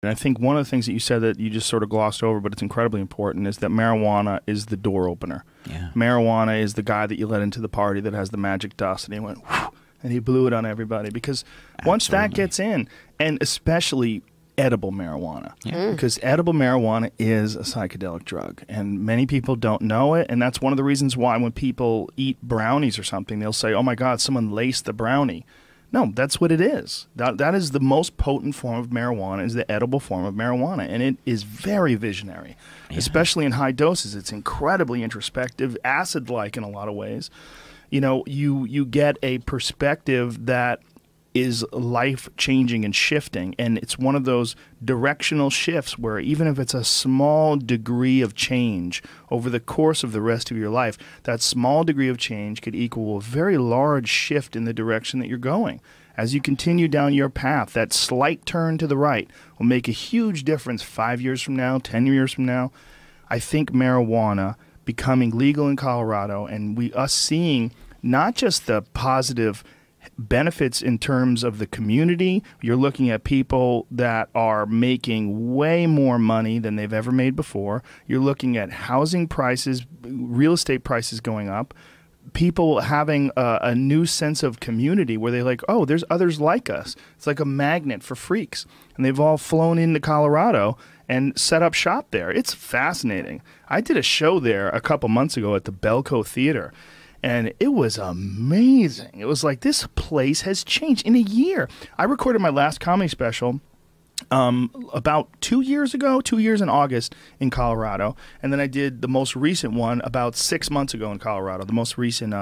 And I think one of the things that you said that you just sort of glossed over, but it's incredibly important, is that marijuana is the door opener. Yeah. Marijuana is the guy that you let into the party that has the magic dust, and he went, whew, and he blew it on everybody. Because once that gets in, and especially edible marijuana, because edible marijuana is a psychedelic drug, and many people don't know it, and that's one of the reasons why when people eat brownies or something, they'll say, oh my God, someone laced the brownie. No, that's what it is. That is the most potent form of marijuana, is the edible form of marijuana, and it is very visionary, especially in high doses. It's incredibly introspective, acid-like in a lot of ways. You know, you get a perspective that is life-changing and shifting, and it's one of those directional shifts where even if it's a small degree of change over the course of the rest of your life, that small degree of change could equal a very large shift in the direction that you're going. As you continue down your path, that slight turn to the right will make a huge difference 5 years from now, 10 years from now. I think marijuana becoming legal in Colorado, and us seeing not just the positive benefits in terms of the community. You're looking at people that are making way more money than they've ever made before. You're looking at housing prices, real estate prices going up, people having a new sense of community where they're like, oh, there's others like us. It's like a magnet for freaks. And they've all flown into Colorado and set up shop there. It's fascinating. I did a show there a couple months ago at the Belco Theater, and it was amazing. It was like, this place has changed in a year. I recorded my last comedy special about 2 years ago, 2 years in August in Colorado. And then I did the most recent one about 6 months ago in Colorado, the most recent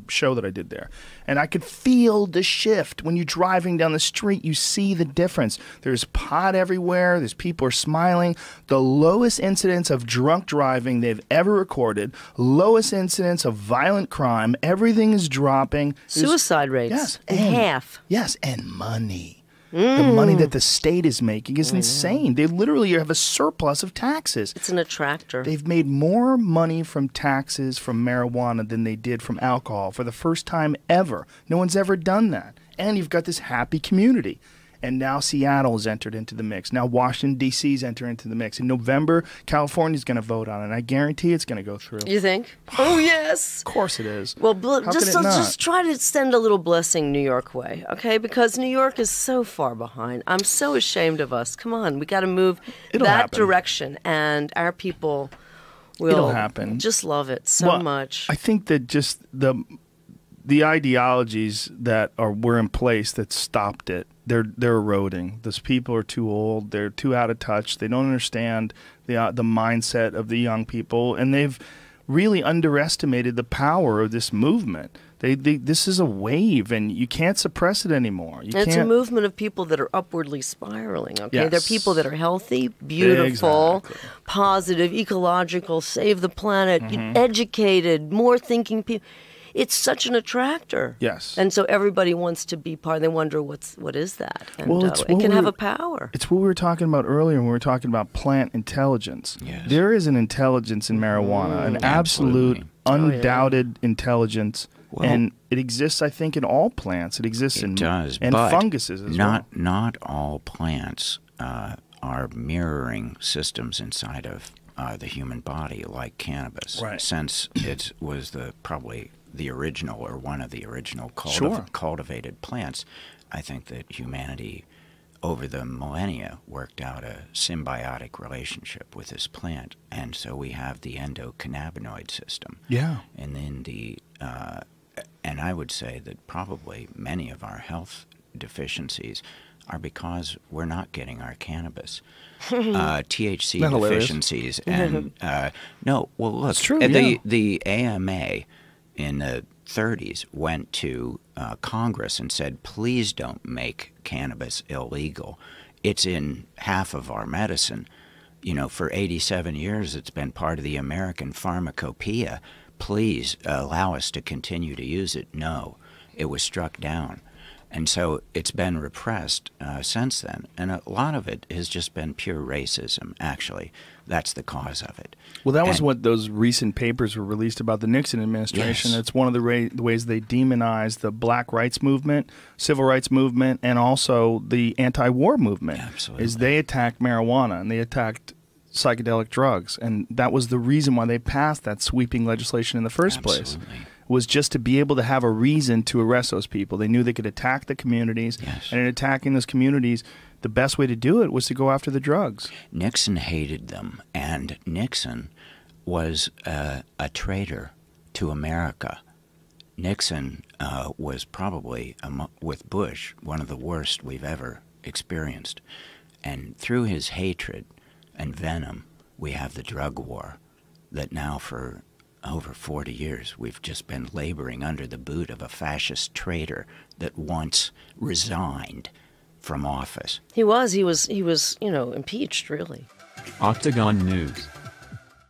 show that I did there. And I could feel the shift. When you're driving down the street, you see the difference. There's pot everywhere. There's people are smiling. The lowest incidence of drunk driving they've ever recorded. Lowest incidence of violent crime. Everything is dropping. Suicide rates in half. Yes, and money. The money that the state is making is insane. They literally have a surplus of taxes. It's an attractor. They've made more money from taxes from marijuana than they did from alcohol for the first time ever. No one's ever done that. And you've got this happy community. And now Seattle has entered into the mix. Now Washington, D.C.'s entered into the mix. In November, California's going to vote on it. And I guarantee it's going to go through. You think? Oh, yes. Of course it is. Well, just try to send a little blessing New York way, okay? Because New York is so far behind. I'm so ashamed of us. Come on. We got to move direction. And our people will just love it so much. I think that just the ideologies that were in place that stopped it, they're eroding. Those people are too old. They're too out of touch. They don't understand the mindset of the young people, and they've really underestimated the power of this movement. This is a wave, and you can't suppress it anymore. It's a movement of people that are upwardly spiraling, okay? Yes. They're people that are healthy, beautiful, positive, ecological, save the planet, educated, more thinking people. It's such an attractor. Yes. And so everybody wants to be part. They wonder what is that? And it can have a power. It's what we were talking about earlier when we were talking about plant intelligence. Yes. There is an intelligence in marijuana, an absolute, undoubted intelligence. Well, and it exists, I think, in all plants. It exists in funguses as well. Not all plants are mirroring systems inside of the human body like cannabis. Right. Since it was probably the original or one of the original cultivated plants, I think that humanity over the millennia worked out a symbiotic relationship with this plant. And so we have the endocannabinoid system. Yeah. And then and I would say that probably many of our health deficiencies are because we're not getting our cannabis. THC deficiencies. And no, well, look, it's true, the AMA in the 30s went to Congress and said, please don't make cannabis illegal. It's in half of our medicine. You know, for 87 years, it's been part of the American pharmacopoeia. Please allow us to continue to use it. No, it was struck down. And so it's been repressed since then. And a lot of it has just been pure racism, actually. That's the cause of it. Well, that was what those recent papers were released about the Nixon administration. Yes. It's one of the ways they demonized the black rights movement, civil rights movement, and also the anti-war movement. Absolutely. Is they attacked marijuana and they attacked psychedelic drugs. And that was the reason why they passed that sweeping legislation in the first place. Was just to be able to have a reason to arrest those people. They knew they could attack the communities, Yes. and in attacking those communities, the best way to do it was to go after the drugs. Nixon hated them, and Nixon was a traitor to America. Nixon was probably, with Bush, one of the worst we've ever experienced. And through his hatred and venom, we have the drug war that now for over 40 years, we've just been laboring under the boot of a fascist traitor that once resigned from office. He was, impeached, really. Octagon News.